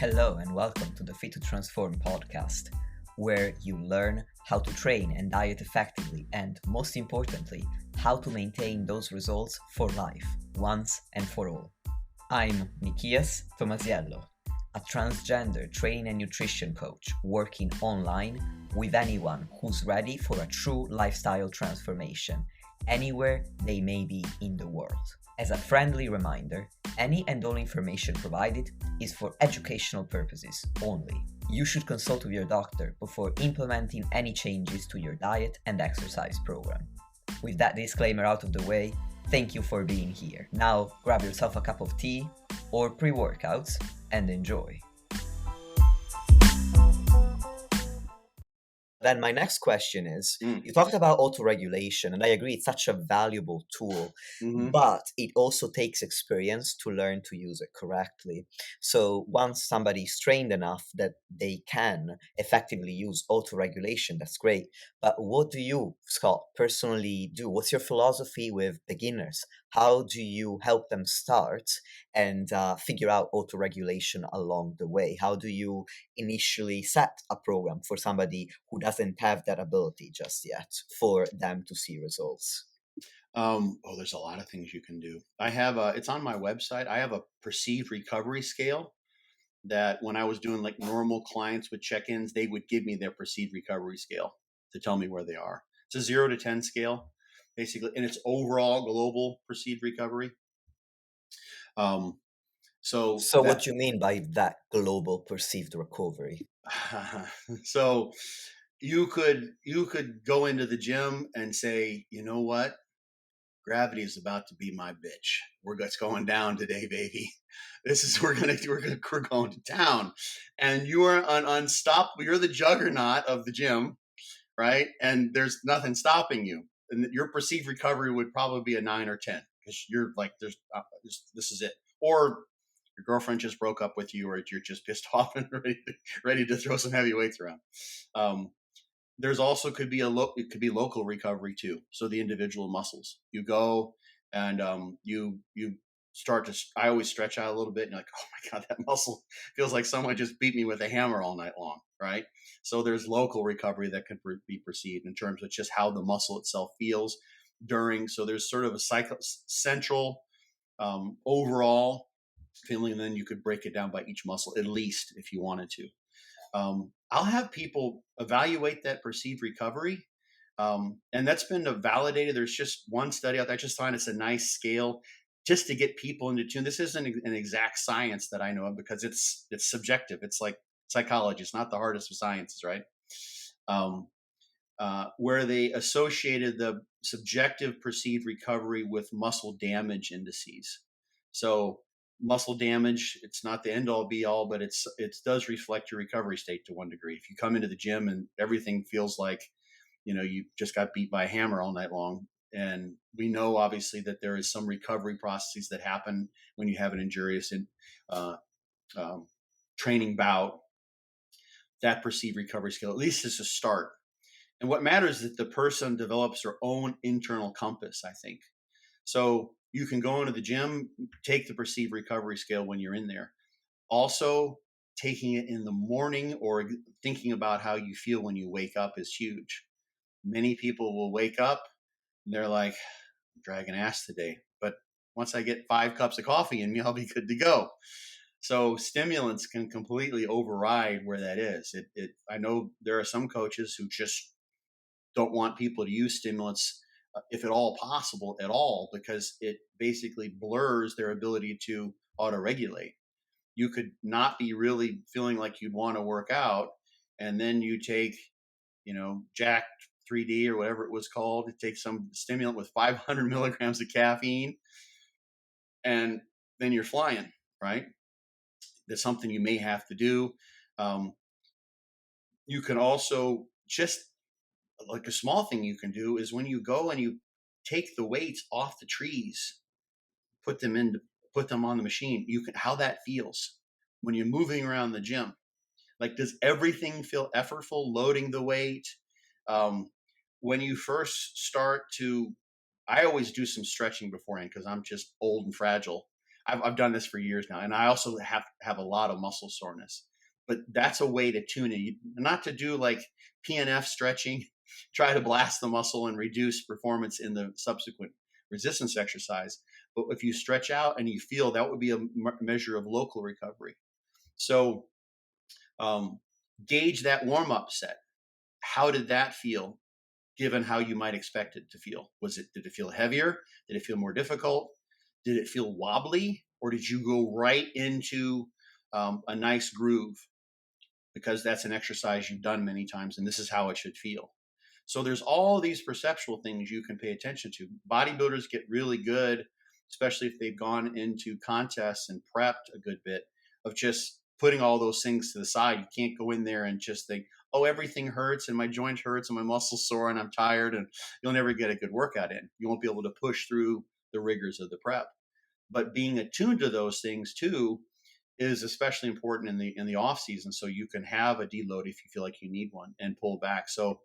Hello and welcome to the Fit to Transform podcast, where you learn how to train and diet effectively and, most importantly, how to maintain those results for life, once and for all. I'm Nikias Tomasiello, a transgender training and nutrition coach working online with anyone who's ready for a true lifestyle transformation, anywhere they may be in the world. As a friendly reminder, any and all information provided is for educational purposes only. You should consult with your doctor before implementing any changes to your diet and exercise program. With that disclaimer out of the way, thank you for being here. Now grab yourself a cup of tea or pre-workouts and enjoy. Then my next question is, you talked about autoregulation, and I agree it's such a valuable tool, but it also takes experience to learn to use it correctly. So once somebody's trained enough that they can effectively use autoregulation, that's great. But what do you, Scott, personally do? What's your philosophy with beginners? How do you help them start and figure out autoregulation along the way? How do you initially set a program for somebody who doesn't have that ability just yet for them to see results? There's a lot of things you can do. I have it's on my website. I have a perceived recovery scale that when I was doing like normal clients with check-ins, they would give me their perceived recovery scale to tell me where they are. It's a 0 to 10 scale, basically, and it's overall global perceived recovery. So what do you mean by that global perceived recovery? So you could go into the gym and say, you know what? Gravity is about to be my bitch. It's going down today, baby. We're going to town, and you are unstoppable. You're the juggernaut of the gym, right? And there's nothing stopping you. And your perceived recovery would probably be a 9 or 10 because you're like, this is it. Or your girlfriend just broke up with you, or you're just pissed off and ready to throw some heavy weights around. There's also could be local recovery too. So the individual muscles, you go and you start to. I always stretch out a little bit, and you're like, oh my god, that muscle feels like someone just beat me with a hammer all night long, right? So there's local recovery that can be perceived in terms of just how the muscle itself feels during. So there's sort of a central overall feeling, and then you could break it down by each muscle at least if you wanted to. I'll have people evaluate that perceived recovery. And that's been validated. There's just one study out there. I just find it's a nice scale just to get people into tune. This isn't an exact science that I know of because it's subjective. It's like psychology. It's not the hardest of sciences, right? Where they associated the subjective perceived recovery with muscle damage indices. So muscle damage, it's not the end all be all, but it does reflect your recovery state to one degree. If you come into the gym and everything feels like, you just got beat by a hammer all night long. And we know obviously that there is some recovery processes that happen when you have an injurious training bout. That perceived recovery scale, at least is a start. And what matters is that the person develops their own internal compass, I think. So you can go into the gym, take the perceived recovery scale when you're in there. Also, taking it in the morning or thinking about how you feel when you wake up is huge. Many people will wake up and they're like, I'm dragging ass today. But once I get 5 cups of coffee in me, I'll be good to go. So stimulants can completely override where that is. I know there are some coaches who just don't want people to use stimulants if at all possible at all, because it basically blurs their ability to auto-regulate. You could not be really feeling like you'd want to work out, and then you take, Jack 3D or whatever it was called, take some stimulant with 500 milligrams of caffeine, and then you're flying, right? That's something you may have to do. You can also just, like a small thing you can do is when you go and you take the weights off the trees, put them on the machine, how that feels when you're moving around the gym. Like, does everything feel effortful loading the weight? When you first start to, I always do some stretching beforehand because I'm just old and fragile. I've done this for years now, and I also have a lot of muscle soreness. But that's a way to tune it, not to do like PNF stretching, try to blast the muscle and reduce performance in the subsequent resistance exercise. But if you stretch out and you feel, that would be a measure of local recovery. So um, gauge that warm up set. How did that feel given how you might expect it to feel? Did it feel heavier? Did it feel more difficult? Did it feel wobbly? Or did you go right into a nice groove? Because that's an exercise you've done many times and this is how it should feel. So there's all these perceptual things you can pay attention to. Bodybuilders get really good, especially if they've gone into contests and prepped a good bit, of just putting all those things to the side. You can't go in there and just think, oh, everything hurts and my joint hurts and my muscle's sore and I'm tired, and you'll never get a good workout in. You won't be able to push through the rigors of the prep. But being attuned to those things too is especially important in the off season, so you can have a deload if you feel like you need one and pull back. So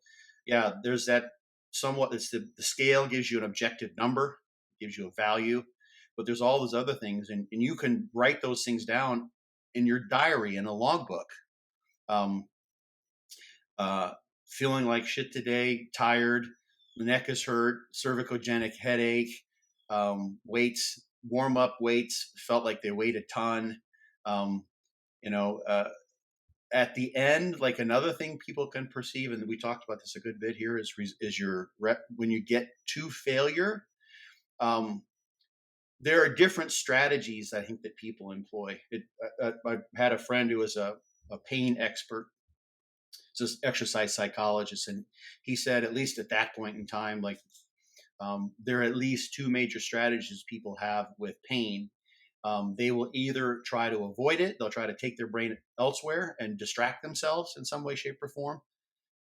yeah, there's that somewhat, it's the scale gives you an objective number, gives you a value, but there's all those other things, and you can write those things down in your diary, in a logbook. Um, Feeling like shit today, tired, the neck is hurt, cervicogenic headache, weights, warm up weights felt like they weighed a ton. Um, you know, at the end, like another thing people can perceive, and we talked about this a good bit here, is your rep when you get to failure. There are different strategies I think that people employ. I had a friend who was a pain expert, just exercise psychologist, and he said, at least at that point in time, like there are at least two major strategies people have with pain. They will either try to avoid it, they'll try to take their brain elsewhere and distract themselves in some way, shape, or form,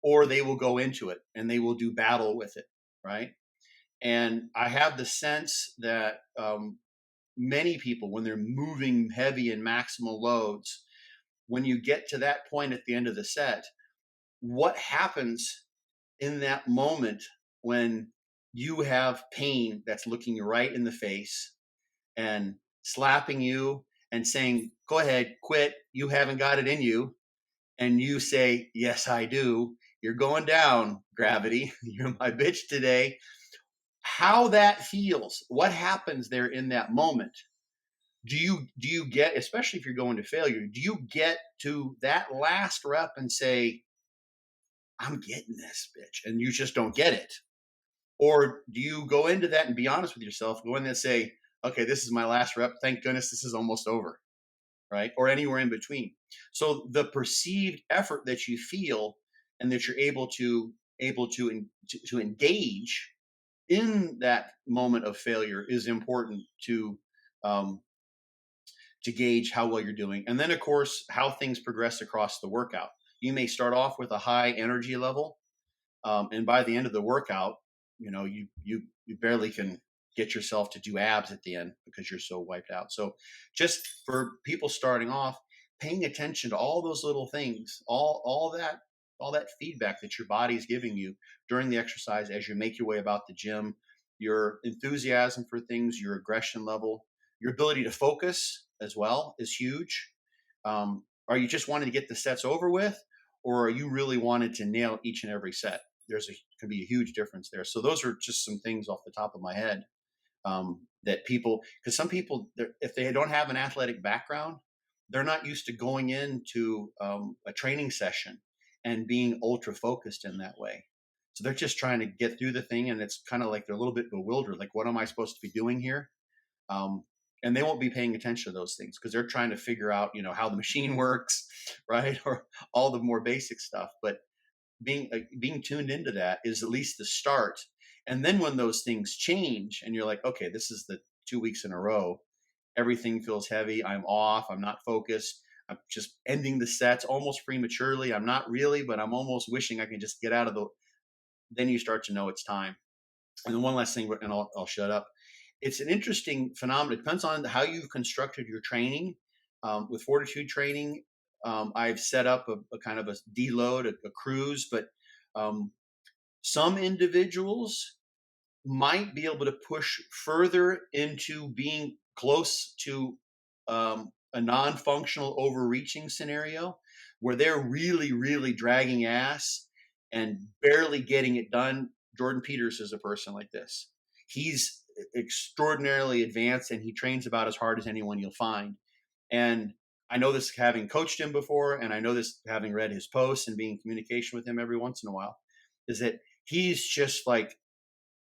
or they will go into it and they will do battle with it, right? And I have the sense that many people, when they're moving heavy and maximal loads, when you get to that point at the end of the set, what happens in that moment when you have pain that's looking you right in the face and slapping you and saying, go ahead, quit, you haven't got it in you, and you say, yes, I do, you're going down, gravity, you're my bitch today. How that feels, what happens there in that moment? Do you get, especially if you're going to failure, do you get to that last rep and say, I'm getting this, bitch, and you just don't get it? Or do you go into that and be honest with yourself, go in there and say, okay, this is my last rep, thank goodness this is almost over, right? Or anywhere in between. So the perceived effort that you feel and that you're able to engage in that moment of failure is important um, to gauge how well you're doing. And then, of course, how things progress across the workout. You may start off with a high energy level, and by the end of the workout, you barely can get yourself to do abs at the end because you're so wiped out. So just for people starting off, paying attention to all those little things, all that feedback that your body is giving you during the exercise as you make your way about the gym, your enthusiasm for things, your aggression level, your ability to focus as well is huge. Are you just wanting to get the sets over with, or are you really wanting to nail each and every set? Can be a huge difference there. So those are just some things off the top of my head that people, because some people, if they don't have an athletic background, they're not used to going into a training session and being ultra focused in that way. So they're just trying to get through the thing, and it's kind of like they're a little bit bewildered. Like, what am I supposed to be doing here? And they won't be paying attention to those things because they're trying to figure out, how the machine works, right? Or all the more basic stuff. But being tuned into that is at least the start. And then when those things change and you're like, okay, this is the 2 weeks in a row, everything feels heavy, I'm off, I'm not focused, I'm just ending the sets almost prematurely, I'm not really, but I'm almost wishing I can just get out of then you start to know it's time. And then one last thing, and I'll shut up. It's an interesting phenomenon. It depends on how you've constructed your training. With fortitude training, I've set up a kind of a deload, a cruise, but some individuals might be able to push further into being close to a non-functional overreaching scenario where they're really, really dragging ass and barely getting it done. Jordan Peters is a person like this. He's extraordinarily advanced and he trains about as hard as anyone you'll find. And I know this having coached him before, and I know this having read his posts and being in communication with him every once in a while, is that he's just like,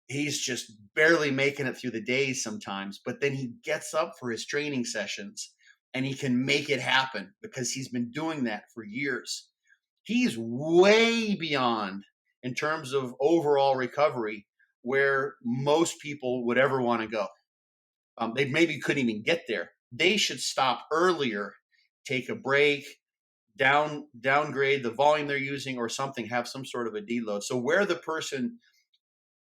he's just barely making it through the days sometimes, but then he gets up for his training sessions and he can make it happen because he's been doing that for years. He's way beyond in terms of overall recovery where most people would ever want to go. They maybe couldn't even get there. They should stop earlier, take a break, downgrade the volume they're using or something, have some sort of a deload. So where the person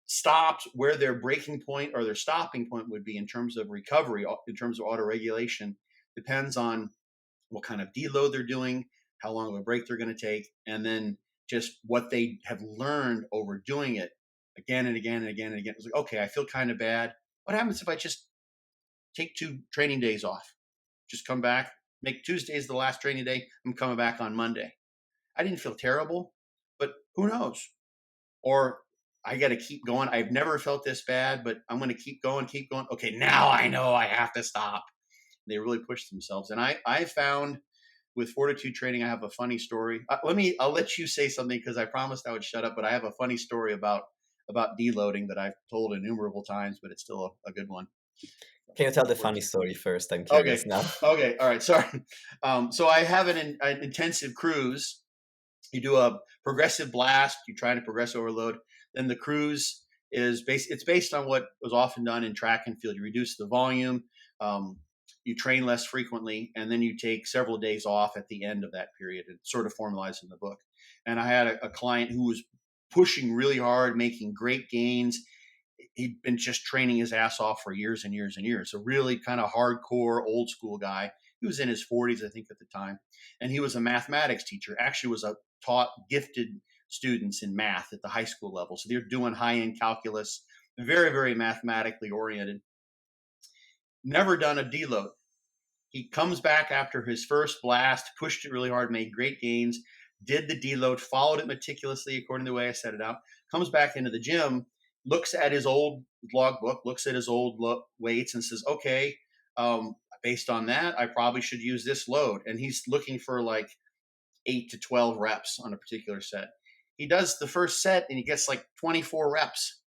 stopped, where their breaking point or their stopping point would be in terms of recovery, in terms of autoregulation, depends on what kind of deload they're doing, how long of a break they're going to take, and then just what they have learned over doing it again and again and again and again. It's like, okay, I feel kind of bad. What happens if I just take 2 training days off? Just come back, make Tuesdays the last training day. I'm coming back on Monday. I didn't feel terrible, but who knows? Or I got to keep going. I've never felt this bad, but I'm going to keep going, keep going. Okay, now I know I have to stop. They really push themselves. And I found with fortitude training, I have a funny story. I'll let you say something because I promised I would shut up, but I have a funny story about deloading that I've told innumerable times, but it's still a good one. Can you tell the funny story first? I'm Okay. curious now. Okay. All right. Sorry. So I have an intensive cruise. You do a progressive blast. You try to progress overload. Then the cruise is based on what was often done in track and field. You reduce the volume. You train less frequently, and then you take several days off at the end of that period. It's sort of formalized in the book. And I had a client who was pushing really hard, making great gains. He'd been just training his ass off for years and years and years. A really kind of hardcore, old school guy. He was in his 40s, I think, at the time. And he was a mathematics teacher. Actually was taught gifted students in math at the high school level. So they're doing high-end calculus, very, very mathematically oriented. Never done a deload. He comes back after his first blast, pushed it really hard, made great gains, did the deload, followed it meticulously according to the way I set it out, comes back into the gym, looks at his old logbook, looks at his old weights and says, okay, based on that, I probably should use this load. And he's looking for like 8 to 12 reps on a particular set. He does the first set and he gets like 24 reps.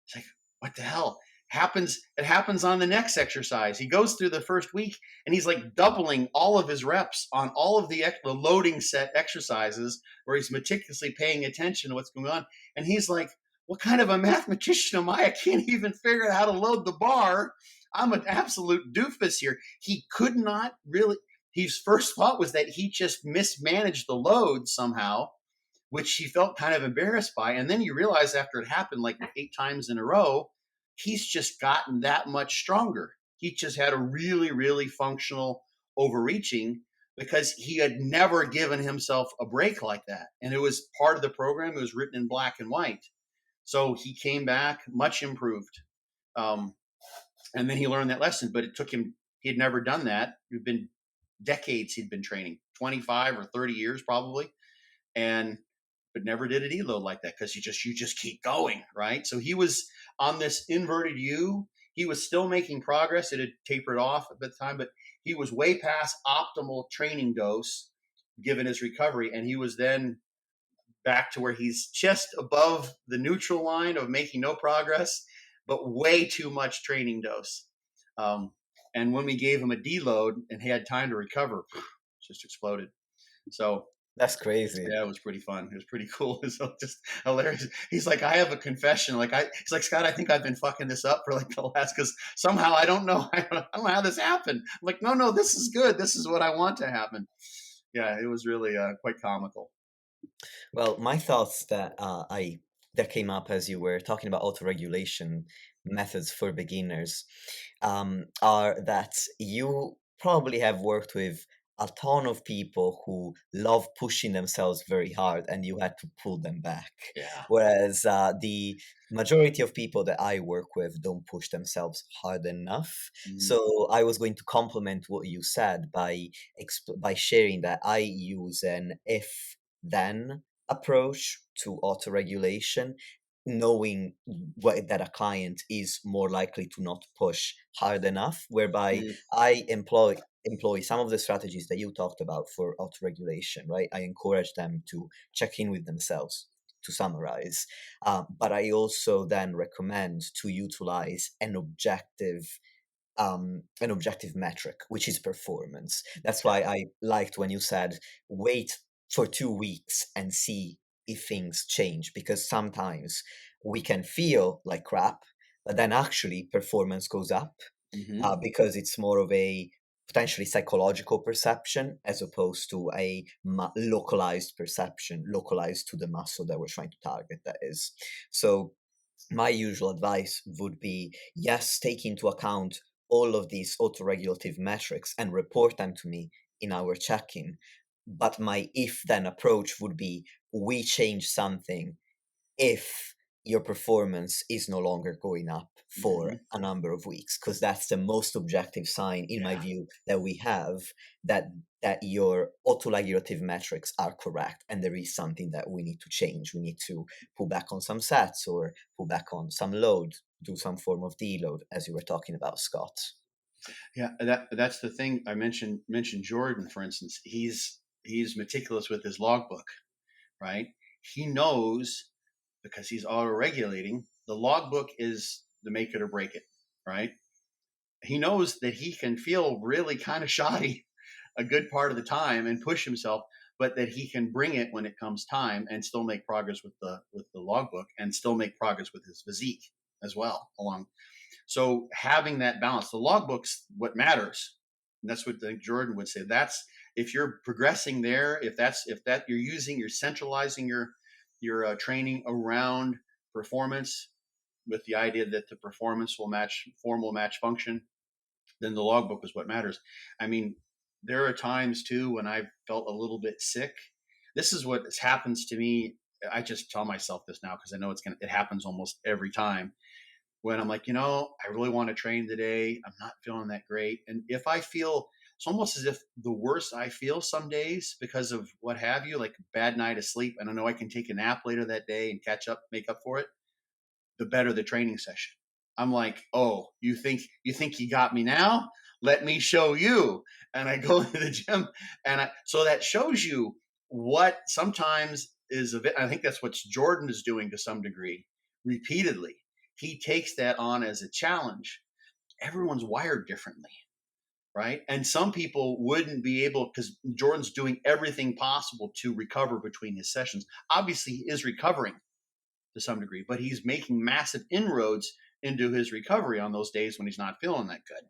It's like, what the hell? It happens on the next exercise. He goes through the first week and he's like doubling all of his reps on all of the loading set exercises where he's meticulously paying attention to what's going on. And he's like, what kind of a mathematician am I? I can't even figure out how to load the bar. I'm an absolute doofus here. He could not really, his first thought was that he just mismanaged the load somehow, which he felt kind of embarrassed by. And then you realize after it happened like 8 times in a row, he's just gotten that much stronger. He just had a really, really functional overreaching because he had never given himself a break like that. And it was part of the program. It was written in black and white. So he came back much improved. And then he learned that lesson, but it took him, he had never done that. It had been decades he'd been training, 25 or 30 years probably. But never did a deload like that because you just keep going, right? So he was on this inverted U. He was still making progress. It had tapered off at the time, but he was way past optimal training dose given his recovery. And he was then back to where he's just above the neutral line of making no progress, but way too much training dose. And when we gave him a deload and he had time to recover, just exploded. So that's crazy. Yeah, it was pretty fun. It was pretty cool. It was just hilarious. He's like, I have a confession. He's like, Scott, I think I've been fucking this up for like the last, because somehow I don't know how this happened. I'm like, no, this is good. This is what I want to happen. Yeah, it was really quite comical. Well, my thoughts that came up as you were talking about autoregulation methods for beginners are that you probably have worked with a ton of people who love pushing themselves very hard and you had to pull them back. Yeah. Whereas the majority of people that I work with don't push themselves hard enough. Mhm. So I was going to complement what you said by by sharing that I use an if then approach to autoregulation, knowing that a client is more likely to not push hard enough, whereby Mhm. I employ some of the strategies that you talked about for autoregulation, right? I encourage them to check in with themselves, to summarize. But I also then recommend to utilize an objective metric, which is performance. That's Yeah. why I liked when you said wait for 2 weeks and see if things change, because sometimes we can feel like crap, but then actually performance goes up Mhm. because it's more of a potentially psychological perception as opposed to a localized perception, localized to the muscle that we're trying to target, that is. So my usual advice would be yes, take into account all of these autoregulative metrics and report them to me in our check-in. But my if then approach would be we change something if your performance is no longer going up for Mhm. a number of weeks, because that's the most objective sign in my Yeah. view that we have that your autoregulative metrics are correct and there is something that we need to change. We need to pull back on some sets or pull back on some load, do some form of deload, as you were talking about, Scott. Yeah. That's the thing. I mentioned Jordan, for instance. He's meticulous with his logbook, right? He knows because he's auto regulating. The logbook is the make it or break it, right? He knows that he can feel really kind of shoddy a good part of the time and push himself, but that he can bring it when it comes time and still make progress with the logbook and still make progress with his physique as well along. So having that balance, the logbook's what matters. And that's what I think Jordan would say. That's if you're progressing there, if that you're centralizing your training around performance with the idea that the performance will match form will match function, then the logbook is what matters. I mean, there are times too when I've felt a little bit sick. This is what happens to me. I just tell myself this now because I know it happens almost every time when I'm like, I really want to train today. I'm not feeling that great. And if I feel, it's almost as if the worse I feel some days because of what have you, like a bad night of sleep, and I know I can take a nap later that day and make up for it, the better the training session. I'm like, oh, you think you got me now? Let me show you. And I go into the gym, so that shows you what sometimes is a bit. I think that's what Jordan is doing to some degree, repeatedly. He takes that on as a challenge. Everyone's wired differently, right? And some people wouldn't be able because Jordan's doing everything possible to recover between his sessions. Obviously, he is recovering to some degree, but he's making massive inroads into his recovery on those days when he's not feeling that good,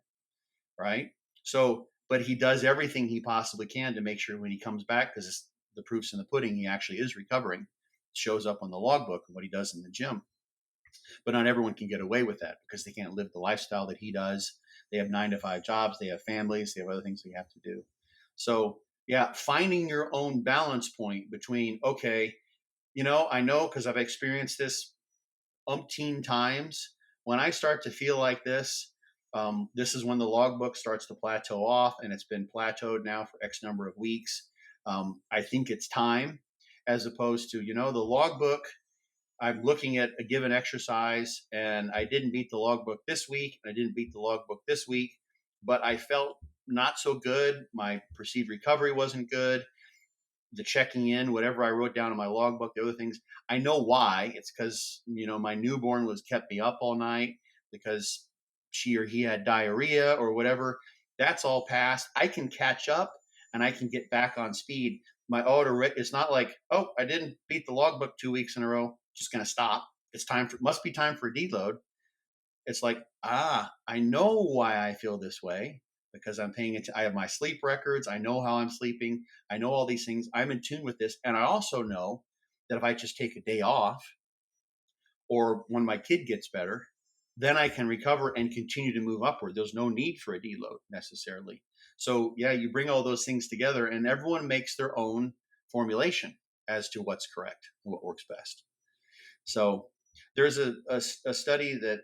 right? So, but he does everything he possibly can to make sure when he comes back, because the proof's in the pudding, he actually is recovering. It shows up on the logbook and what he does in the gym. But not everyone can get away with that because they can't live the lifestyle that he does. They have 9 to 5 jobs, they have families, they have other things they have to do. So, yeah, finding your own balance point between, okay, I know because I've experienced this umpteen times. When I start to feel like this is when the logbook starts to plateau off, and it's been plateaued now for X number of weeks. I think it's time, as opposed to, the logbook. I'm looking at a given exercise, and I didn't beat the logbook this week, and I didn't beat the logbook this week, but I felt not so good. My perceived recovery wasn't good, the checking in, whatever I wrote down in my logbook, the other things. I know why. It's because, my newborn was kept me up all night because she or he had diarrhea or whatever. That's all past. I can catch up and I can get back on speed. My auto, it's not like, oh, I didn't beat the logbook 2 weeks in a row. Just going to stop. Must be time for a deload. It's like, I know why I feel this way because I'm paying it. I have my sleep records. I know how I'm sleeping. I know all these things. I'm in tune with this. And I also know that if I just take a day off or when my kid gets better, then I can recover and continue to move upward. There's no need for a deload necessarily. So yeah, you bring all those things together and everyone makes their own formulation as to what's correct and what works best. So there's a study that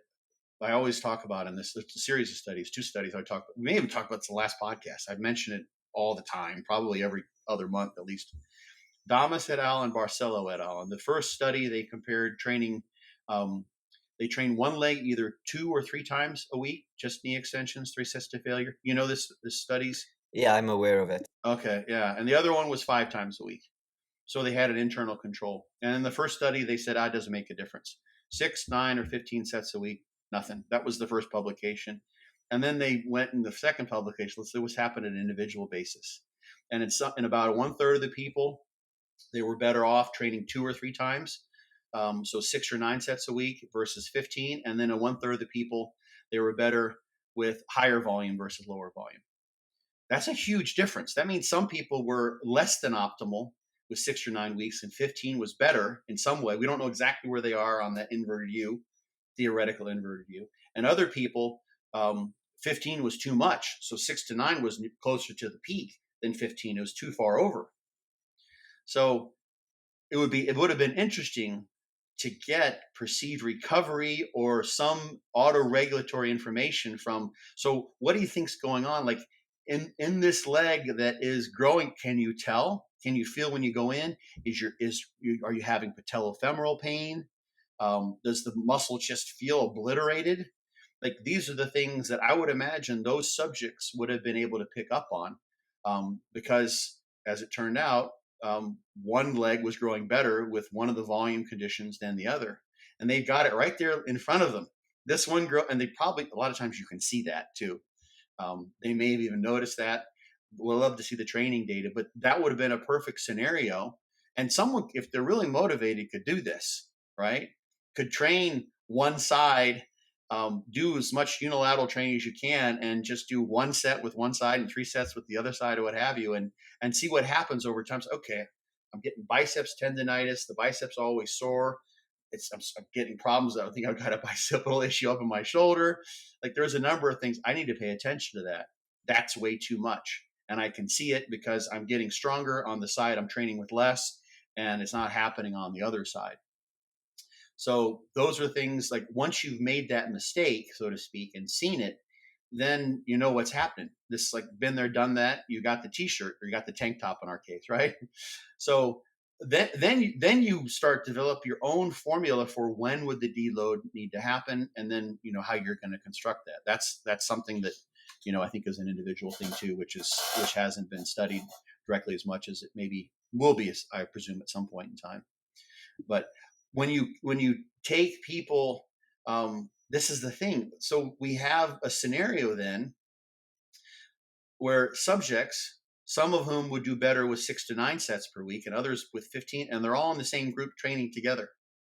I always talk about in this. It's a series of studies, two studies we may even talk about this in the last podcast. I've mentioned it all the time, probably every other month at least. Damas et al. And Barcelo et al. In the first study, they compared training. They trained one leg either 2 or 3 times a week, just knee extensions, 3 sets to failure. You know this studies. Yeah, I'm aware of it. Okay, yeah, and the other one was 5 times a week. So they had an internal control. And in the first study, they said, it doesn't make a difference. 6, 9, or 15 sets a week, nothing. That was the first publication. And then they went in the second publication. Let's see what's happened on an individual basis. And in about 1/3 of the people, they were better off training 2 or 3 times. So 6 or 9 sets a week versus 15. And then in 1/3 of the people, they were better with higher volume versus lower volume. That's a huge difference. That means some people were less than optimal with 6 or 9 weeks, and 15 was better in some way. We don't know exactly where they are on that inverted U, theoretical inverted U. And other people, 15 was too much. So 6 to 9 was closer to the peak than 15. It was too far over. So it would have been interesting to get perceived recovery or some auto-regulatory information from. So what do you think's going on? Like in this leg that is growing, can you tell? Can you feel when you go in? Are you having patellofemoral pain? Does the muscle just feel obliterated? Like these are the things that I would imagine those subjects would have been able to pick up on, because as it turned out, one leg was growing better with one of the volume conditions than the other, and they've got it right there in front of them. This one grow, and they probably a lot of times you can see that too. They may have even noticed that. We'll love to see the training data, but that would have been a perfect scenario. And someone, if they're really motivated, could do this, right? Could train one side, do as much unilateral training as you can, and just do 1 set with one side and 3 sets with the other side or what have you, and see what happens over time. So, okay, I'm getting biceps tendonitis. The biceps always sore. I'm getting problems. I think I've got a bicipital issue up in my shoulder. Like there's a number of things I need to pay attention to that. That's way too much. And I can see it because I'm getting stronger on the side I'm training with less, and it's not happening on the other side. So those are things like once you've made that mistake, so to speak, and seen it, then you know what's happening. This like been there, done that. You got the t-shirt or you got the tank top in our case, right? So then you start to develop your own formula for when would the deload need to happen, and then you know how you're going to construct that. That's something that I think is an individual thing too, which hasn't been studied directly as much as it maybe will be, I presume, at some point in time. But when you take people, this is the thing. So we have a scenario then where subjects, some of whom would do better with 6 to 9 sets per week and others with 15, and they're all in the same group training together,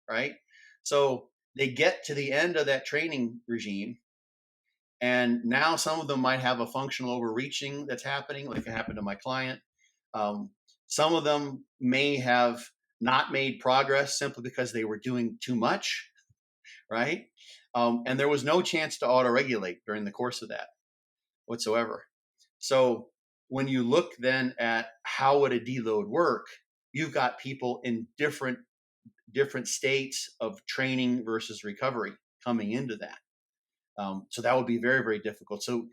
right? So they get to the end of that training regime, and now some of them might have a functional overreaching that's happening, like it happened to my client. Some of them may have not made progress simply because they were doing too much, right? And there was no chance to auto-regulate during the course of that whatsoever. So when you look then at how would a deload work, you've got people in different states of training versus recovery coming into that. So that would be very, very difficult. So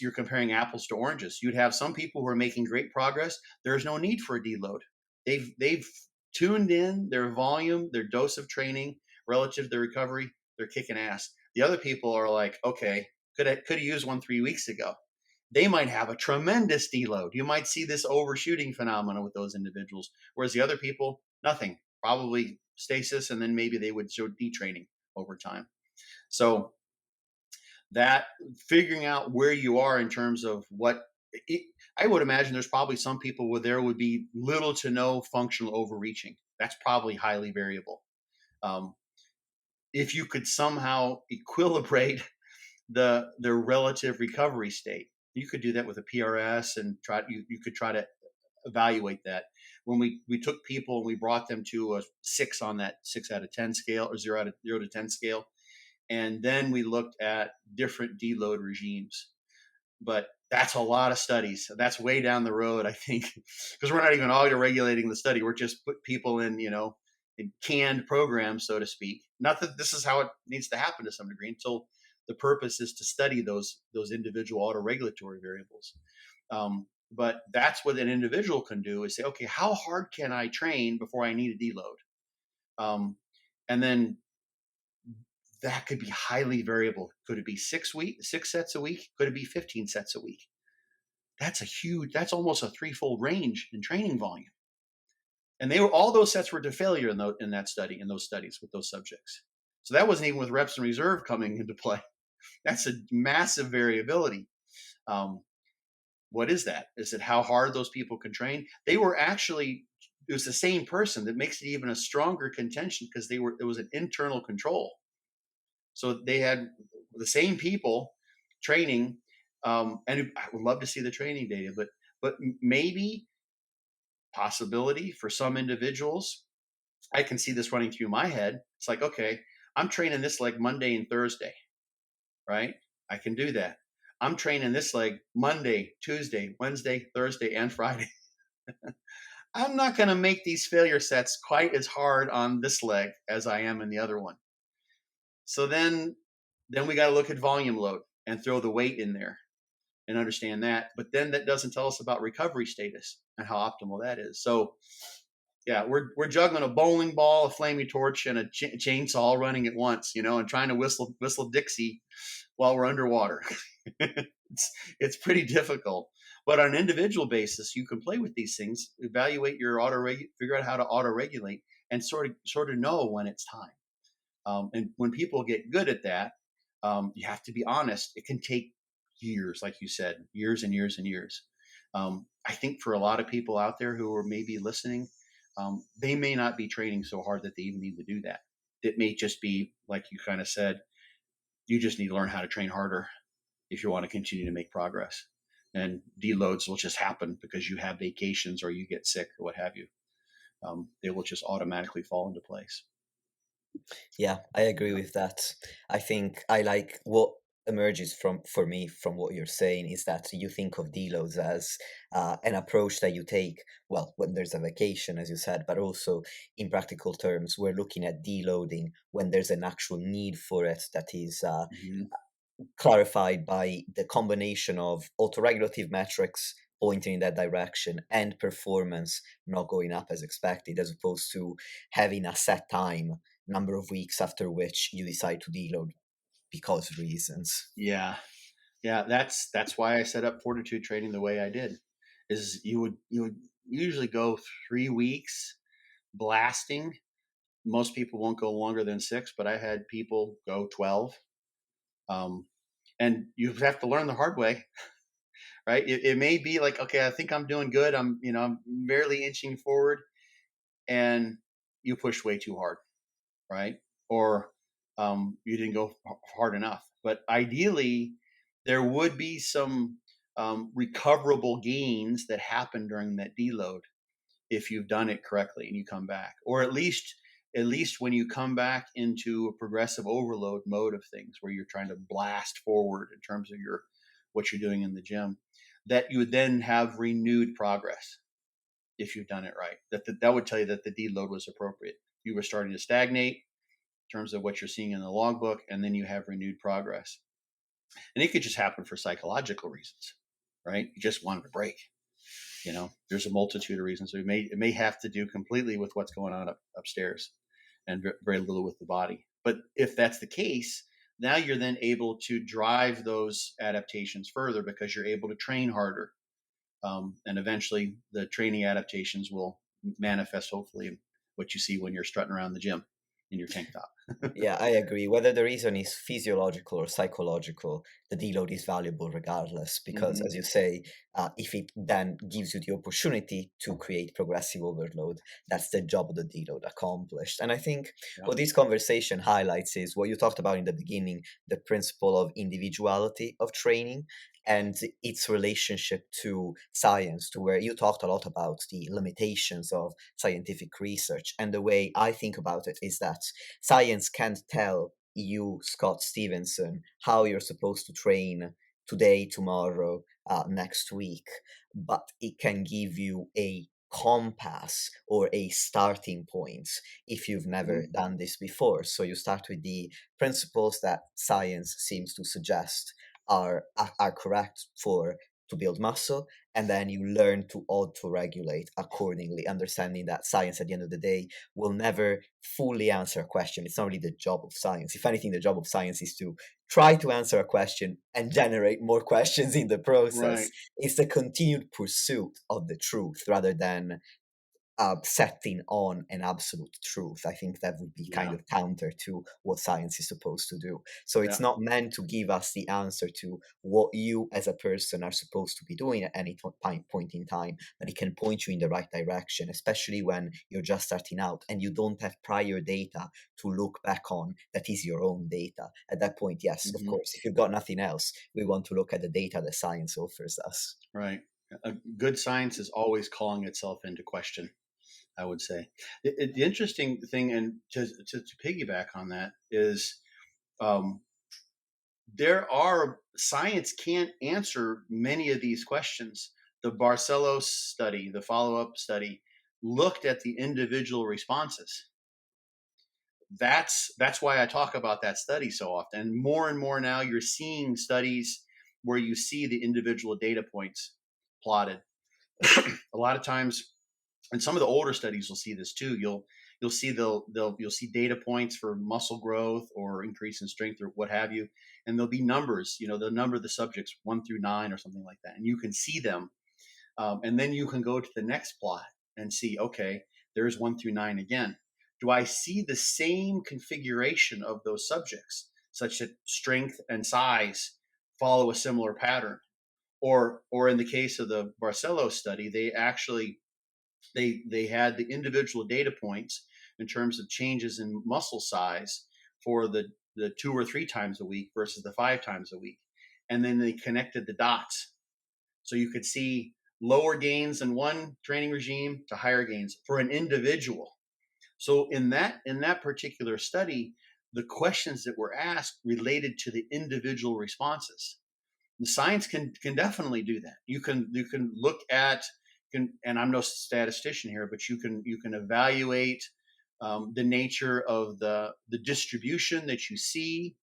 you're comparing apples to oranges. You'd have some people who are making great progress. There's no need for a deload. They've tuned in their volume, their dose of training relative to their recovery. They're kicking ass. The other people are like, okay, could have used one 3 weeks ago. They might have a tremendous deload. You might see this overshooting phenomenon with those individuals, whereas the other people, nothing, probably stasis, and then maybe they would show detraining over time. So that figuring out where you are in terms of I would imagine there's probably some people where there would be little to no functional overreaching. That's probably highly variable. If you could somehow equilibrate the relative recovery state, you could do that with a PRS and you could try to evaluate that. When we took people and we brought them to a 6 on that 6 out of 10 scale or 0 to 10 scale, and then we looked at different deload regimes. but that's a lot of studies. That's way down the road, I think, because we're not even auto regulating the study. We're just put people in, in canned programs, so to speak. Not that this is how it needs to happen to some degree until the purpose is to study those individual auto regulatory variables. But that's what an individual can do is say, okay, how hard can I train before I need a deload? And then that could be highly variable. Could it be 6 sets a week? Could it be 15 sets a week? That's almost a threefold range in training volume. And all those sets were to failure in that study, in those studies with those subjects. So that wasn't even with reps and reserve coming into play. That's a massive variability. What is that? Is it how hard those people can train? It was the same person. That makes it even a stronger contention because it was an internal control. So they had the same people training, and I would love to see the training data, but maybe possibility for some individuals. I can see this running through my head. It's like, okay, I'm training this leg Monday and Thursday, right? I can do that. I'm training this leg Monday, Tuesday, Wednesday, Thursday, and Friday. I'm not going to make these failure sets quite as hard on this leg as I am in the other one. So then we got to look at volume load and throw the weight in there and understand that. But then that doesn't tell us about recovery status and how optimal that is. So yeah, we're juggling a bowling ball, a flaming torch, and a chainsaw all running at once, and trying to whistle Dixie while we're underwater. it's pretty difficult. But on an individual basis, you can play with these things, evaluate your figure out how to auto regulate, and sort of know when it's time. And when people get good at that, you have to be honest. It can take years, like you said, years and years and years. I think for a lot of people out there who are maybe listening, they may not be training so hard that they even need to do that. It may just be, like you kind of said, you just need to learn how to train harder if you want to continue to make progress. And deloads will just happen because you have vacations or you get sick or what have you. They will just automatically fall into place. Yeah, I agree with that. I think I like what emerges for me from what you're saying is that you think of deloads as an approach that you take, well, when there's a vacation, as you said, but also in practical terms, we're looking at deloading when there's an actual need for it that is clarified by the combination of autoregulative metrics pointing in that direction and performance not going up as expected, as opposed to having a set time, number of weeks after which you decide to deload because reasons. Yeah. That's why I set up fortitude training the way I did. Is you would usually go 3 weeks blasting. Most people won't go longer than 6, but I had people go 12. And you have to learn the hard way, right? It may be like, okay, I think I'm doing good. I'm barely inching forward, and you pushed way too hard, right? Or you didn't go hard enough. But ideally, there would be some recoverable gains that happen during that deload if you've done it correctly and you come back, or at least when you come back into a progressive overload mode of things where you're trying to blast forward in terms of what you're doing in the gym, that you would then have renewed progress if you've done it right. That would tell you that the deload was appropriate. You were starting to stagnate in terms of what you're seeing in the logbook, and then you have renewed progress. And it could just happen for psychological reasons, right? You just wanted a break. There's a multitude of reasons. So it may have to do completely with what's going on upstairs, and very little with the body. But if that's the case, now you're then able to drive those adaptations further because you're able to train harder, and eventually the training adaptations will manifest hopefully in what you see when you're strutting around the gym in your tank top. Yeah, I agree. Whether the reason is physiological or psychological, the deload is valuable regardless, because, Mm-hmm. as you say, if it then gives you the opportunity to create progressive overload, that's the job of the deload accomplished. And I think Yeah. what this conversation highlights is what you talked about in the beginning, the principle of individuality of training and its relationship to science, to where you talked a lot about the limitations of scientific research. And the way I think about it is that science can't tell you, Scott Stevenson, how you're supposed to train today, tomorrow, next week, but it can give you a compass or a starting point if you've never Mhm. done this before. So you start with the principles that science seems to suggest are correct for to build muscle, and then you learn to auto-regulate accordingly, understanding that science at the end of the day will never fully answer a question. It's not really the job of science. If anything, the job of science is to try to answer a question and generate more questions in the process. Right. It's the continued pursuit of the truth rather than setting on an absolute truth. I think that would be kind Yeah. of counter to what science is supposed to do. So Yeah. it's not meant to give us the answer to what you as a person are supposed to be doing at any point in time, but it can point you in the right direction, especially when you're just starting out and you don't have prior data to look back on that is your own data. At that point, yes, of Hmm. course, if you've got nothing else, we want to look at the data that science offers us. Right. A good science is always calling itself into question, I would say. The interesting thing, and to piggyback on that, is um, science can't answer many of these questions. The Barcelos study, the follow-up study, looked at the individual responses. That's why I talk about that study so often. And more now, you're seeing studies where you see the individual data points plotted. A lot of times, and some of the older studies will see this too. You'll see you'll see data points for muscle growth or increase in strength or what have you, and there'll be numbers. The number of the subjects 1 through 9 or something like that, and you can see them. And then you can go to the next plot and see, okay, there's 1 through 9 again. Do I see the same configuration of those subjects, such that strength and size follow a similar pattern? Or in the case of the Barcelos study, they actually they had the individual data points in terms of changes in muscle size for the 2 or 3 times a week versus the 5 times a week, and then they connected the dots so you could see lower gains in one training regime to higher gains for an individual. So in that particular study, the questions that were asked related to the individual responses. The science can definitely do that. You can look at and I'm no statistician here, but you can evaluate the nature of the distribution that you see.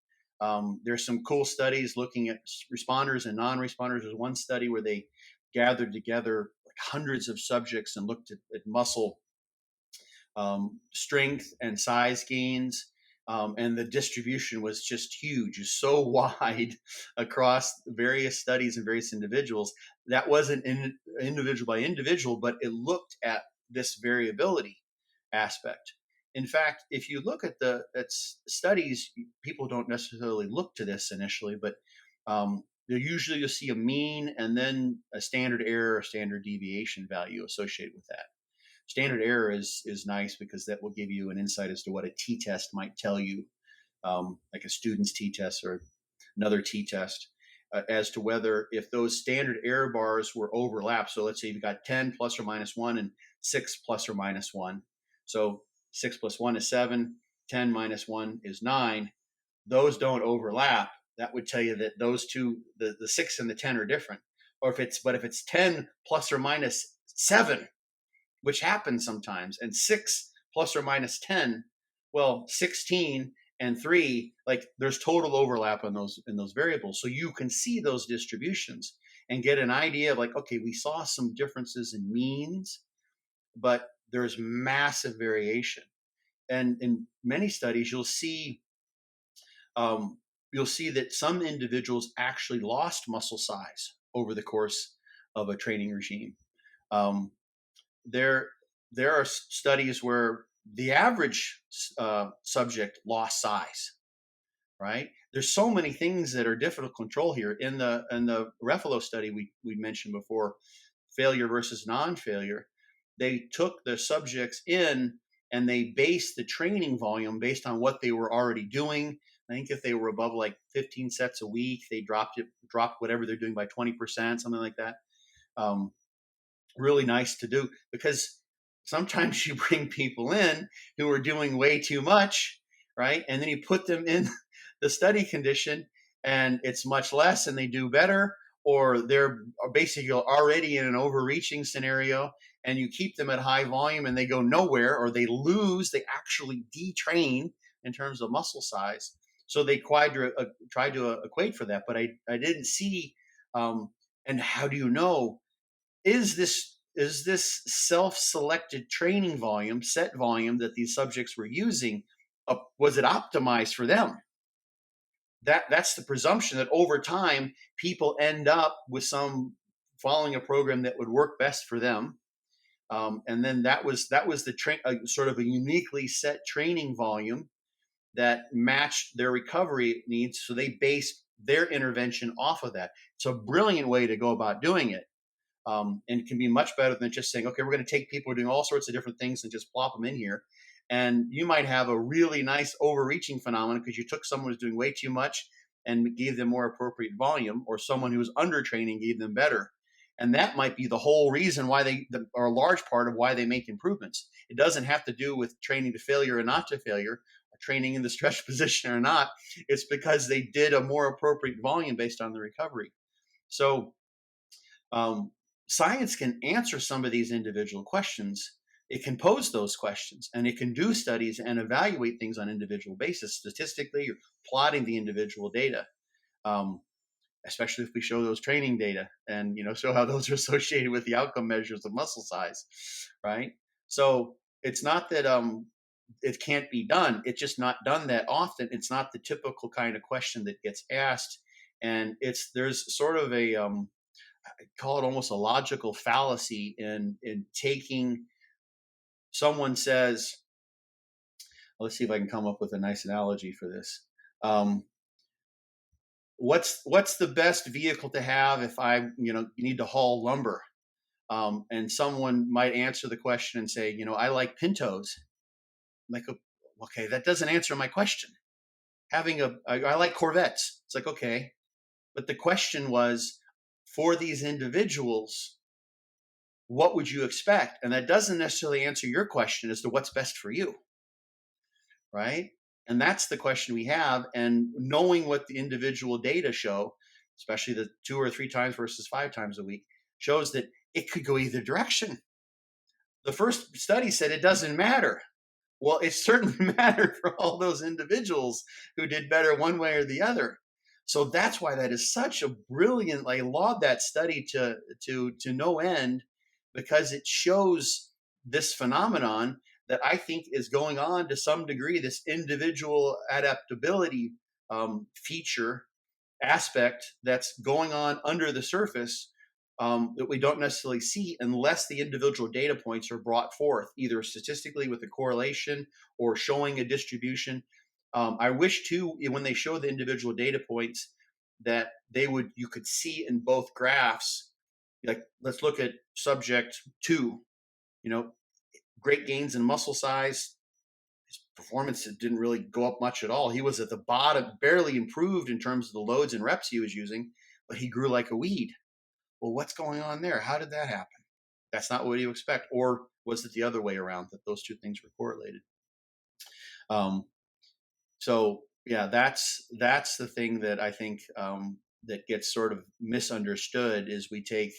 There's some cool studies looking at responders and non-responders. There's one study where they gathered together like hundreds of subjects and looked at muscle strength and size gains. And the distribution was just huge, so wide across various studies and various individuals. That wasn't individual by individual, but it looked at this variability aspect. In fact, if you look at studies, people don't necessarily look to this initially, but usually you'll see a mean and then a standard error or standard deviation value associated with that. Standard error is nice because that will give you an insight as to what a t-test might tell you, like a student's t-test or another t-test, as to whether if those standard error bars were overlapped. So let's say you've got 10 plus or minus 1 and 6 plus or minus 1. So 6 plus 1 is 7, 10 minus 1 is 9. Those don't overlap. That would tell you that those two, the 6 and the 10 are different. Or if it's 10 plus or minus 7, which happens sometimes, and 6 plus or minus 10, well, 16 and 3, like there's total overlap in those variables. So you can see those distributions and get an idea of like, okay, we saw some differences in means, but there's massive variation. And in many studies, um, you'll see that some individuals actually lost muscle size over the course of a training regime. Um, there there are studies where the average subject lost size. Right? There's so many things that are difficult to control here. In the Refalo study we mentioned before, failure versus non-failure, they took the subjects in and they based the training volume based on what they were already doing. I think if they were above like 15 sets a week, they dropped whatever they're doing by 20%, something like that. Um, Really nice to do because sometimes you bring people in who are doing way too much, right? And then you put them in the study condition and it's much less and they do better, or they're basically already in an overreaching scenario and you keep them at high volume and they go nowhere, or they lose, they actually detrain in terms of muscle size. So they tried to equate for that, but I didn't see. And how do you know, is this self-selected training volume, set volume that these subjects were using, was it optimized for them? That's the presumption, that over time people end up with some following a program that would work best for them. And then that was the sort of a uniquely set training volume that matched their recovery needs. So they based their intervention off of that. It's a brilliant way to go about doing it. And can be much better than just saying, okay, we're going to take people doing all sorts of different things and just plop them in here. And you might have a really nice overreaching phenomenon because you took someone who's doing way too much and gave them more appropriate volume, or someone who was under training gave them better. And that might be the whole reason why or a large part of why they make improvements. It doesn't have to do with training to failure or not to failure, or training in the stretch position or not. It's because they did a more appropriate volume based on the recovery. So science can answer some of these individual questions. It can pose those questions, and it can do studies and evaluate things on individual basis statistically, or plotting the individual data. Especially if we show those training data and show how those are associated with the outcome measures of muscle size, right? So it's not that it can't be done. It's just not done that often. It's not the typical kind of question that gets asked, and there's sort of a I call it almost a logical fallacy in taking. Someone says, let's see if I can come up with a nice analogy for this. What's the best vehicle to have if you need to haul lumber? And someone might answer the question and say, I like Pintos. I'm like, okay, that doesn't answer my question. I like Corvettes. It's like, okay, but the question was, for these individuals, what would you expect? And that doesn't necessarily answer your question as to what's best for you, right? And that's the question we have. And knowing what the individual data show, especially the 2 or 3 times versus 5 times a week, shows that it could go either direction. The first study said it doesn't matter. Well, it certainly mattered for all those individuals who did better one way or the other. So that's why that is such a brilliant, I laud that study to no end, because it shows this phenomenon that I think is going on to some degree, this individual adaptability feature aspect that's going on under the surface, that we don't necessarily see unless the individual data points are brought forth, either statistically with a correlation or showing a distribution. I wish too, when they show the individual data points, that you could see in both graphs, like let's look at subject 2, great gains in muscle size. His performance didn't really go up much at all. He was at the bottom, barely improved in terms of the loads and reps he was using, but he grew like a weed. Well, what's going on there? How did that happen? That's not what you expect. Or was it the other way around, that those two things were correlated? So yeah, that's the thing that I think that gets sort of misunderstood, is we take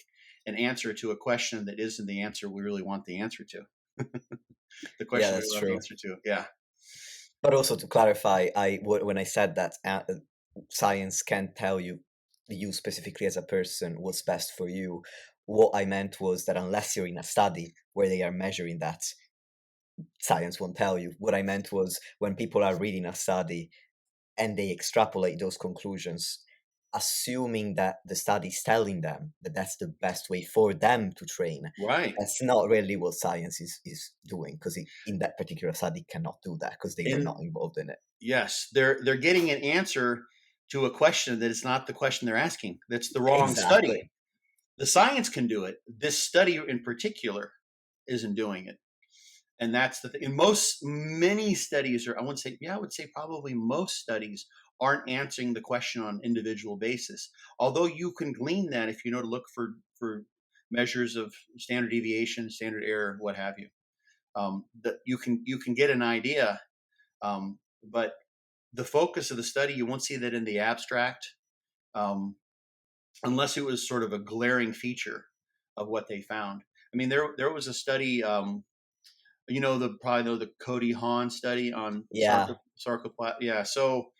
an answer to a question that isn't the answer we really want the answer to. The question Yeah, that's we want true. the answer to. Yeah. But also to clarify, when I said that science can't tell you specifically as a person what's best for you, what I meant was that unless you're in a study where they are measuring that, science won't tell you. What I meant was when people are reading a study and they extrapolate those conclusions, assuming that the study is telling them that that's the best way for them to train. Right. That's not really what science is doing, because in that particular study cannot do that because they were not involved in it. Yes, they're getting an answer to a question that is not the question they're asking. That's the wrong study. The science can do it. This study in particular isn't doing it. And that's the thing. In many studies, or I would say probably most studies, aren't answering the question on an individual basis. Although you can glean that if you know to look for measures of standard deviation, standard error, what have you. That you can get an idea. But the focus of the study, you won't see that in the abstract, um, unless it was sort of a glaring feature of what they found. I mean, there was a study, probably know the Cody Hahn study on Yeah. sarcoplasty. Yeah, so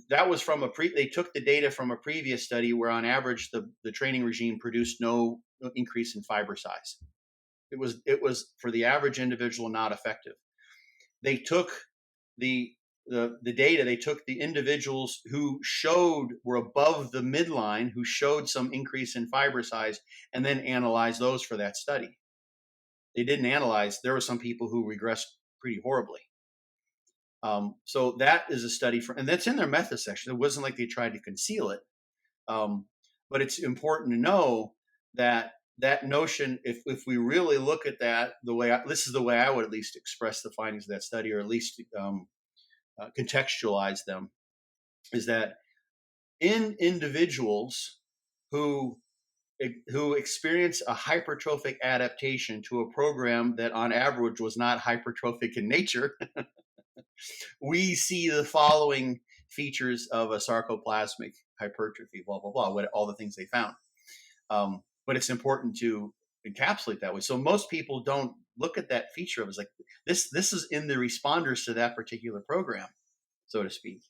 that was from they took the data from a previous study where on average the training regime produced no increase in fiber size. It was for the average individual not effective. They took the the data, they took the individuals who were above the midline, who showed some increase in fiber size, and then analyzed those for that study. They didn't analyze, there were some people who regressed pretty horribly. So that is a study and that's in their method section. It wasn't like they tried to conceal it. But it's important to know that that notion, if we really look at that, this is the way I would at least express the findings of that study, or at least contextualize them, is that in individuals who experience a hypertrophic adaptation to a program that on average was not hypertrophic in nature, we see the following features of a sarcoplasmic hypertrophy, blah, blah, blah, all the things they found. But it's important to encapsulate that way. So most people don't look at that feature of it as like, this is in the responders to that particular program, so to speak.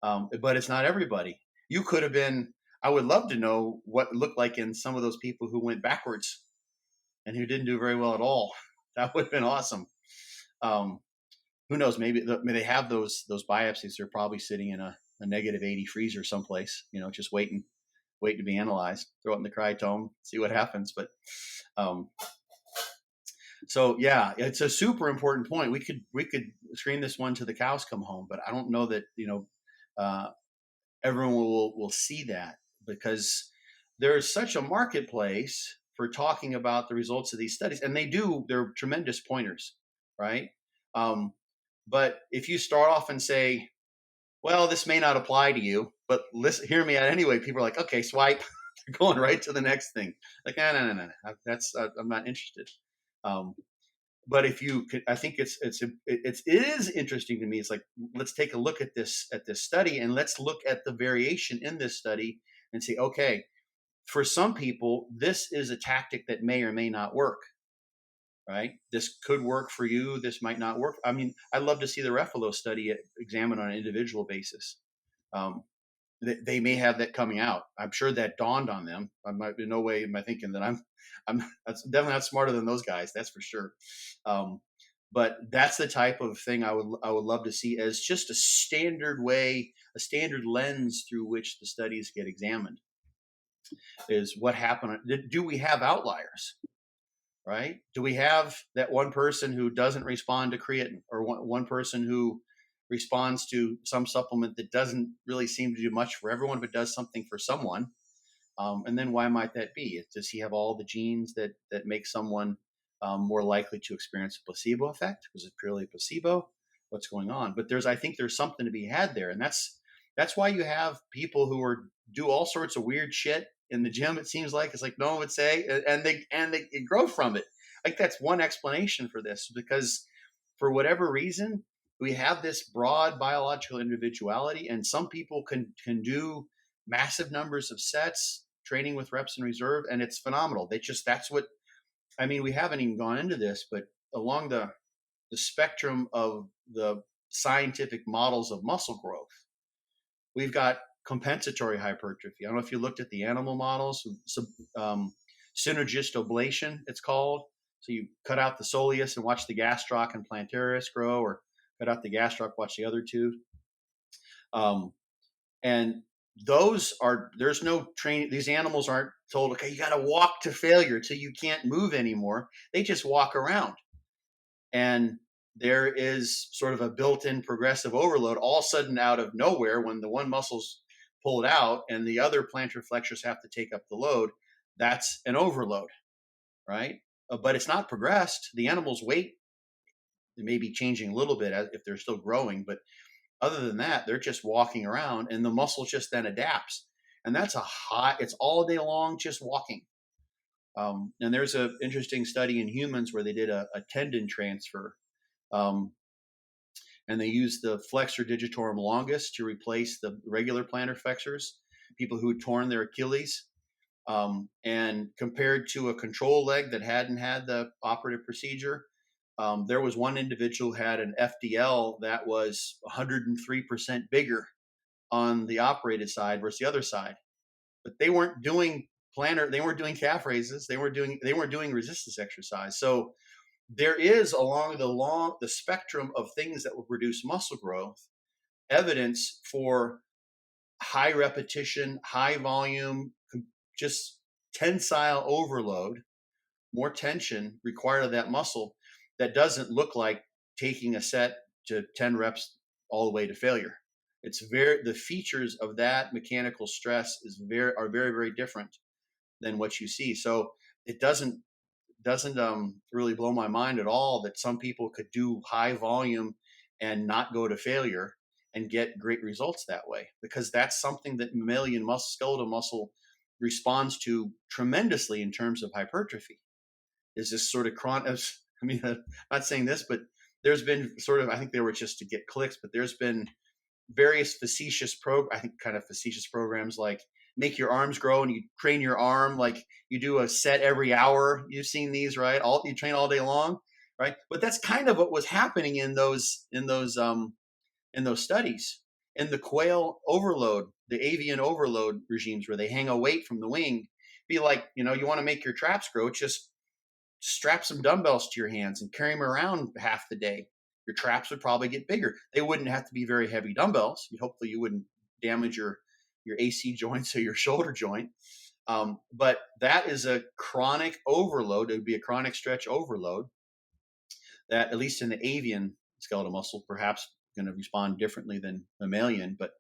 But it's not everybody. You could have been, I would love to know what it looked like in some of those people who went backwards and who didn't do very well at all. That would have been awesome. Who knows? Maybe they have those biopsies. They're probably sitting in a -80 freezer someplace, just waiting to be analyzed. Throw it in the cryotome, see what happens. But so yeah, it's a super important point. We could scream this one to the cows come home, but I don't know that everyone will see that, because there's such a marketplace for talking about the results of these studies, and they're tremendous pointers, right? But if you start off and say, well, this may not apply to you, but hear me out anyway, people are like, okay, swipe, going right to the next thing. Like, no. I'm not interested. But if you could, I think it is interesting to me. It's like, let's take a look at this study, and let's look at the variation in this study and say, okay, for some people, this is a tactic that may or may not work. Right? This could work for you. This might not work. I mean, I'd love to see the Ruffalo study examined on an individual basis. They may have that coming out. I'm sure that dawned on them. In no way am I thinking that I'm that's definitely not smarter than those guys. That's for sure. But that's the type of thing I would love to see as just a standard way, a standard lens through which the studies get examined. Is what happened? Do we have outliers? Right? Do we have that one person who doesn't respond to creatine, or one person who responds to some supplement that doesn't really seem to do much for everyone, but does something for someone? And then why might that be? Does he have all the genes that make someone more likely to experience a placebo effect? Was it purely placebo? What's going on? But I think there's something to be had there, and that's why you have people who do all sorts of weird shit in the gym. It seems like it's like no one would say, and they grow from it. Like that's one explanation for this, because for whatever reason we have this broad biological individuality, and some people can do massive numbers of sets training with reps in reserve, and it's phenomenal. That's what I mean. We haven't even gone into this, but along the spectrum of the scientific models of muscle growth, we've got compensatory hypertrophy. I don't know if you looked at the animal models. Synergist ablation, it's called. So you cut out the soleus and watch the gastroc and plantaris grow, or cut out the gastroc, watch the other two. And there's no training. These animals aren't told, okay, you got to walk to failure till you can't move anymore. They just walk around. And there is sort of a built-in progressive overload all of a sudden out of nowhere when the one muscle's pulled out and the other plantar flexors have to take up the load. That's an overload, right? But it's not progressed. The animal's weight may be changing a little bit if they're still growing, but other than that, they're just walking around, and the muscle just then adapts. And that's it's all day long just walking. And there's an interesting study in humans where they did a tendon transfer. and they used the flexor digitorum longus to replace the regular plantar flexors, people who had torn their Achilles. And compared to a control leg that hadn't had the operative procedure, there was one individual who had an FDL that was 103% bigger on the operated side versus the other side. But they weren't doing they weren't doing calf raises, they weren't doing resistance exercise. So there is, along the spectrum of things that will produce muscle growth, evidence for high repetition, high volume, just tensile overload, more tension required of that muscle, that doesn't look like taking a set to 10 reps all the way to failure. The features of that mechanical stress are very, very different than what you see. So it doesn't really blow my mind at all that some people could do high volume and not go to failure and get great results that way, because that's something that mammalian skeletal muscle responds to tremendously in terms of hypertrophy. Is this sort of chronic? I mean, I'm not saying this, but there's been I think they were just to get clicks, but there's been various facetious programs like make your arms grow and you train your arm, like you do a set every hour. You've seen these, right? You train all day long, right? But that's kind of what was happening in those studies, in the quail overload, the avian overload regimes where they hang a weight from the wing. Be like, you want to make your traps grow, just strap some dumbbells to your hands and carry them around half the day. Your traps would probably get bigger. They wouldn't have to be very heavy dumbbells. Hopefully you wouldn't damage your AC joints or your shoulder joint. But that is a chronic overload. It would be a chronic stretch overload that, at least in the avian skeletal muscle, perhaps going to respond differently than mammalian, but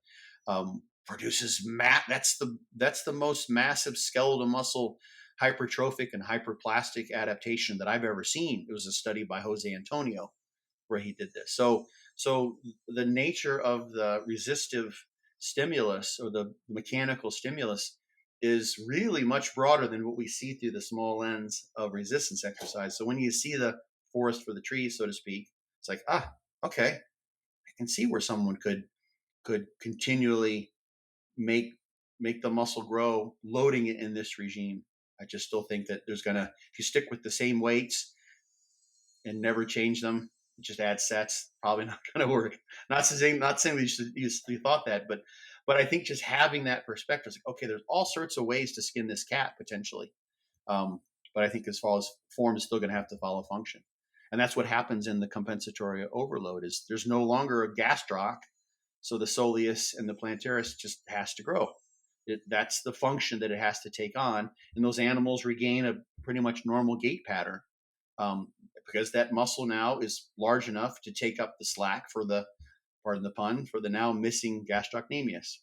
produces that's the most massive skeletal muscle hypertrophic and hyperplastic adaptation that I've ever seen. It was a study by Jose Antonio where he did this. So the nature of the resistive stimulus or the mechanical stimulus is really much broader than what we see through the small lens of resistance exercise. So when you see the forest for the trees, so to speak, it's like, okay, I can see where someone could continually make the muscle grow, loading it in this regime. I just still think that if you stick with the same weights and never change them, just add sets, probably not going to work. Not saying you thought that, but I think just having that perspective, like, okay, there's all sorts of ways to skin this cat potentially. But I think as far as form is still going to have to follow function. And that's what happens in the compensatory overload is there's no longer a gastroc. So the soleus and the plantaris just has to grow. That's the function that it has to take on. And those animals regain a pretty much normal gait pattern because that muscle now is large enough to take up the slack for the, pardon the pun, for the now missing gastrocnemius.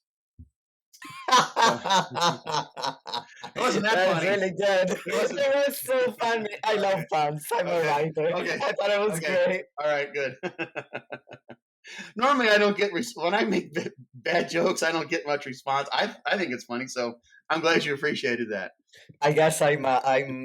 Wasn't that funny? Really good. It was so funny. I love puns. I'm a writer. Okay. I thought it was great. All right, good. Normally, I don't get when I make bad jokes. I don't get much response. I think it's funny, so I'm glad you appreciated that. I guess I'm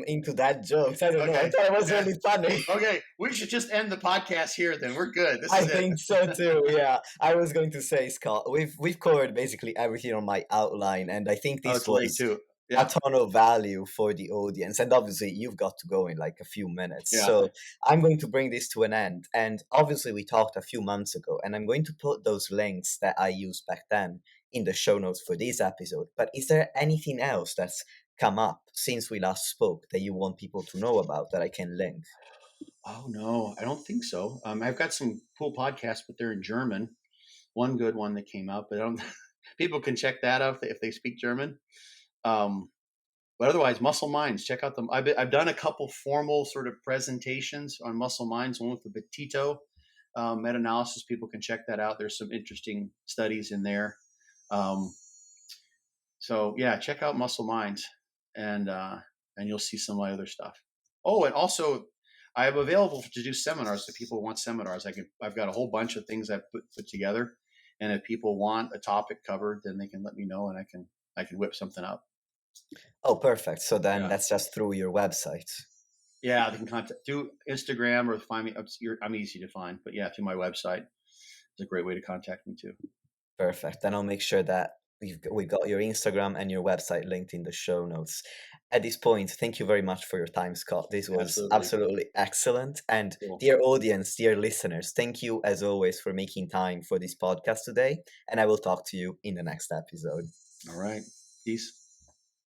into that jokes. I don't know. I thought it was really funny. Okay, we should just end the podcast here. Then we're good. I think so too. Yeah, I was going to say, Scott, we've covered basically everything on my outline, and I think this was too. A ton of value for the audience. And obviously you've got to go in like a few minutes. Yeah. So I'm going to bring this to an end. And obviously we talked a few months ago, and I'm going to put those links that I used back then in the show notes for this episode. But is there anything else that's come up since we last spoke that you want people to know about that I can link? Oh, no, I don't think so. I've got some cool podcasts, but they're in German. One good one that came out, but people can check that out if they speak German. But otherwise, Muscle Minds, check out them. I've done a couple formal sort of presentations on Muscle Minds, one with the Betito meta-analysis. People can check that out. There's some interesting studies in there. So yeah, check out Muscle Minds, and you'll see some of my other stuff. Oh, and also I am available to do seminars if people want seminars. I've got a whole bunch of things I've put together, and if people want a topic covered, then they can let me know, and I can whip something up. Oh, perfect. So then that's just through your website. Yeah, they can contact through Instagram or find me. I'm easy to find, but yeah, through my website. It's a great way to contact me too. Perfect. And I'll make sure that we got your Instagram and your website linked in the show notes. At this point, thank you very much for your time, Scott. This was Absolutely. absolutely excellent. And Cool. dear audience, dear listeners, thank you as always for making time for this podcast today. And I will talk to you in the next episode. All right. Peace.